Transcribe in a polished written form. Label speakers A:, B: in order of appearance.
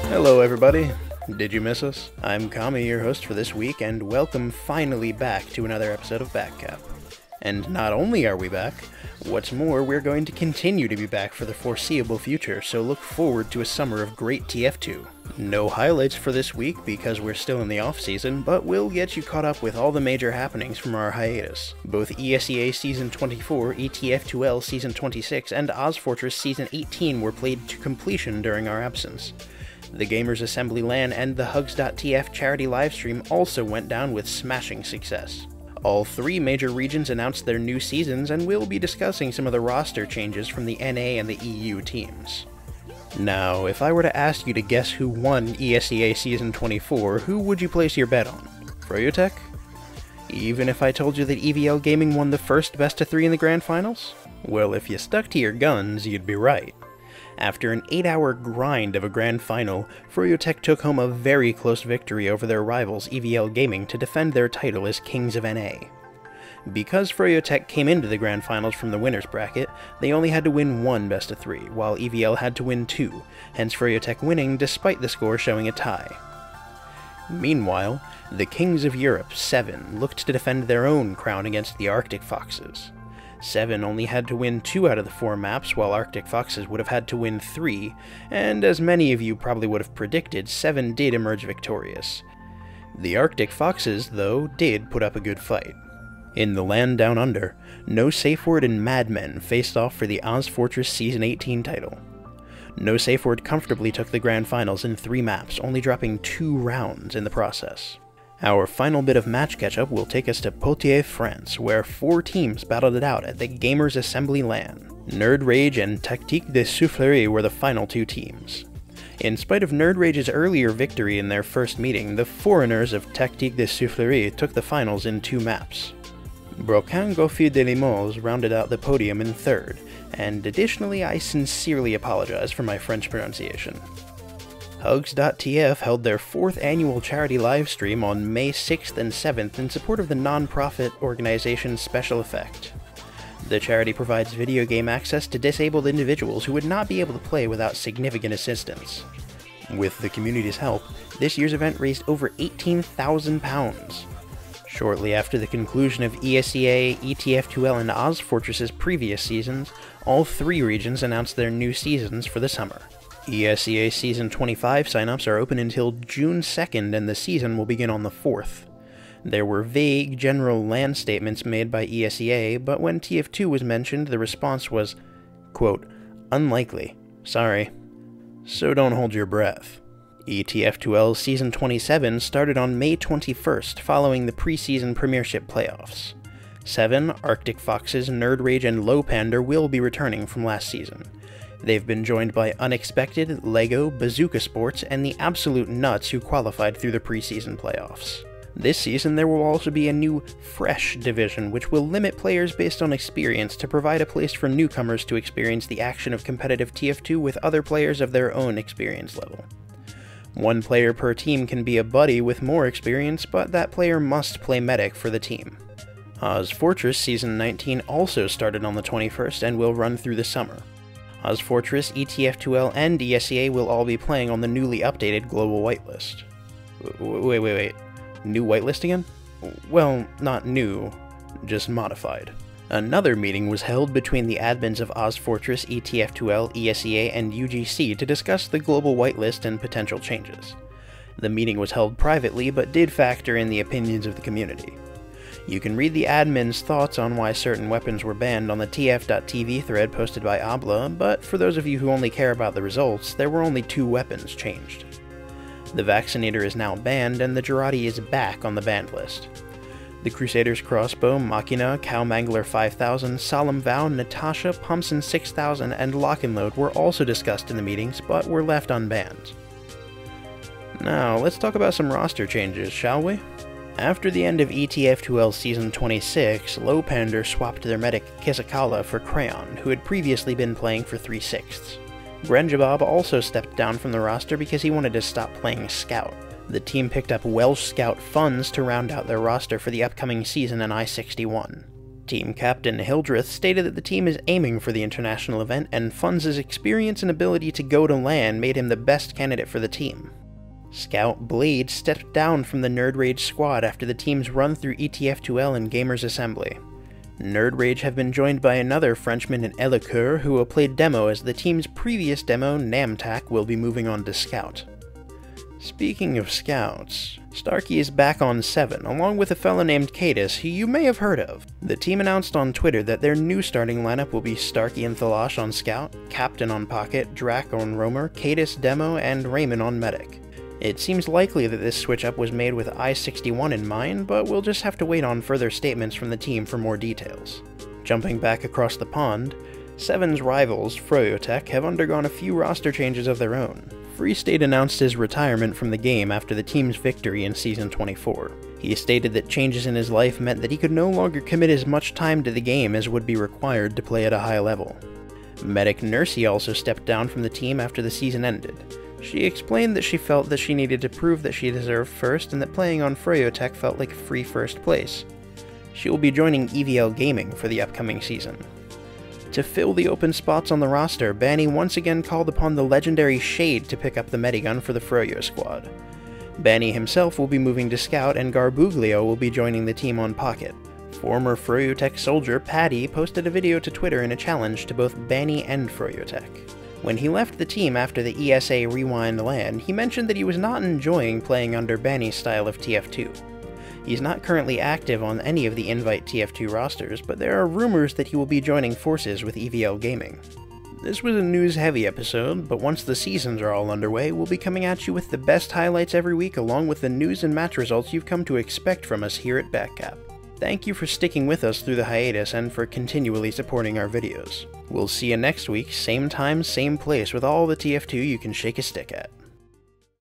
A: Hello everybody, did you miss us? I'm Kami, your host for this week, and welcome finally back to another episode of Backcap. And not only are we back, what's more, we're going to continue to be back for the foreseeable future, so look forward to a summer of great TF2. No highlights for this week because we're still in the off-season, but we'll get you caught up with all the major happenings from our hiatus. Both ESEA Season 24, TF2L Season 26, and OzFortress Season 18 were played to completion during our absence. The Gamers Assembly LAN and the Hugs.tf charity livestream also went down with smashing success. All three major regions announced their new seasons, and we'll be discussing some of the roster changes from the NA and the EU teams. Now, if I were to ask you to guess who won ESEA Season 24, who would you place your bet on? Froyotech? Even if I told you that EVL Gaming won the first best-of-3 in the Grand Finals? Well, if you stuck to your guns, you'd be right. After an 8-hour grind of a Grand Final, Froyotech took home a very close victory over their rivals EVL Gaming to defend their title as Kings of NA. Because Froyotech came into the Grand Finals from the winners bracket, they only had to win one best-of-3, while EVL had to win two, hence Froyotech winning despite the score showing a tie. Meanwhile, the Kings of Europe, 7, looked to defend their own crown against the Arctic Foxes. 7 only had to win 2 out of the 4 maps, while Arctic Foxes would have had to win 3, and as many of you probably would have predicted, 7 did emerge victorious. The Arctic Foxes, though, did put up a good fight. In the land down under, No Safe Word and Madmen faced off for the OzFortress Season 18 title. No Safe Word comfortably took the Grand Finals in 3 maps, only dropping 2 rounds in the process. Our final bit of match catch-up will take us to Poitiers, France, where 4 teams battled it out at the Gamers Assembly LAN. Nerd Rage and Tactique de Soufflerie were the final 2 teams. In spite of Nerd Rage's earlier victory in their first meeting, the foreigners of Tactique de Soufflerie took the finals in 2 maps. Brocan Goffi de Limoges rounded out the podium in 3rd, and additionally I sincerely apologize for my French pronunciation. Hugs.tf held their 4th annual charity livestream on May 6th and 7th in support of the non-profit organization Special Effect. The charity provides video game access to disabled individuals who would not be able to play without significant assistance. With the community's help, this year's event raised over £18,000. Shortly after the conclusion of ESEA, TF2L, and OzFortress's previous seasons, all 3 regions announced their new seasons for the summer. ESEA Season 25 signups are open until June 2nd, and the season will begin on the 4th. There were vague, general LAN statements made by ESEA, but when TF2 was mentioned, the response was, quote, "Unlikely. Sorry. So don't hold your breath." ETF2L Season 27 started on May 21st, following the preseason premiership playoffs. 7, Arctic Foxes, Nerd Rage, and Low Pander will be returning from last season. They've been joined by Unexpected, LEGO, Bazooka Sports, and the Absolute Nuts who qualified through the preseason playoffs. This season there will also be a new Fresh division, which will limit players based on experience to provide a place for newcomers to experience the action of competitive TF2 with other players of their own experience level. 1 player per team can be a buddy with more experience, but that player must play medic for the team. OzFortress Season 19 also started on the 21st and will run through the summer. OzFortress, ETF2L, and ESEA will all be playing on the newly updated global whitelist. Wait. New whitelist again? Well, not new, just modified. Another meeting was held between the admins of OzFortress, ETF2L, ESEA, and UGC to discuss the global whitelist and potential changes. The meeting was held privately, but did factor in the opinions of the community. You can read the admin's thoughts on why certain weapons were banned on the TF.tv thread posted by Abla, but for those of you who only care about the results, there were only 2 weapons changed. The Vaccinator is now banned, and the Girardi is back on the banned list. The Crusader's Crossbow, Machina, Cowmangler 5000, Solemn Vow, Natasha, Pumpson 6000, and Lock and Load were also discussed in the meetings, but were left unbanned. Now, let's talk about some roster changes, shall we? After the end of ETF2L Season 26, Low Pander swapped their medic Kisakala for Crayon, who had previously been playing for 3/6. Grenjabob also stepped down from the roster because he wanted to stop playing Scout. The team picked up Welsh Scout Funds to round out their roster for the upcoming season in I-61. Team Captain Hildreth stated that the team is aiming for the international event, and Funds' experience and ability to go to LAN made him the best candidate for the team. Scout Blade stepped down from the Nerd Rage squad after the team's run through TF2 and Gamers Assembly. Nerd Rage have been joined by another Frenchman in Elicoeur, who will play demo, as the team's previous demo, Namtac, will be moving on to Scout. Speaking of Scouts, Starkey is back on 7, along with a fellow named Cadis, who you may have heard of. The team announced on Twitter that their new starting lineup will be Starkey and Thalash on Scout, Captain on Pocket, Drac on Roamer, Cadis Demo, and Raymond on Medic. It seems likely that this switch-up was made with I-61 in mind, but we'll just have to wait on further statements from the team for more details. Jumping back across the pond, 7's rivals, Froyotech, have undergone a few roster changes of their own. Free State announced his retirement from the game after the team's victory in Season 24. He stated that changes in his life meant that he could no longer commit as much time to the game as would be required to play at a high level. Medic Nursey also stepped down from the team after the season ended. She explained that she felt that she needed to prove that she deserved first and that playing on Froyotech felt like a free first place. She will be joining EVL Gaming for the upcoming season. To fill the open spots on the roster, Banny once again called upon the legendary Shade to pick up the Medigun for the Froyo squad. Banny himself will be moving to Scout, and Garbuglio will be joining the team on Pocket. Former Froyotech soldier Paddie posted a video to Twitter in a challenge to both Banny and Froyotech. When he left the team after the ESA Rewind LAN, he mentioned that he was not enjoying playing under Banny's style of TF2. He's not currently active on any of the Invite TF2 rosters, but there are rumors that he will be joining forces with EVL Gaming. This was a news-heavy episode, but once the seasons are all underway, we'll be coming at you with the best highlights every week, along with the news and match results you've come to expect from us here at Backcap. Thank you for sticking with us through the hiatus and for continually supporting our videos. We'll see you next week, same time, same place, with all the TF2 you can shake a stick at.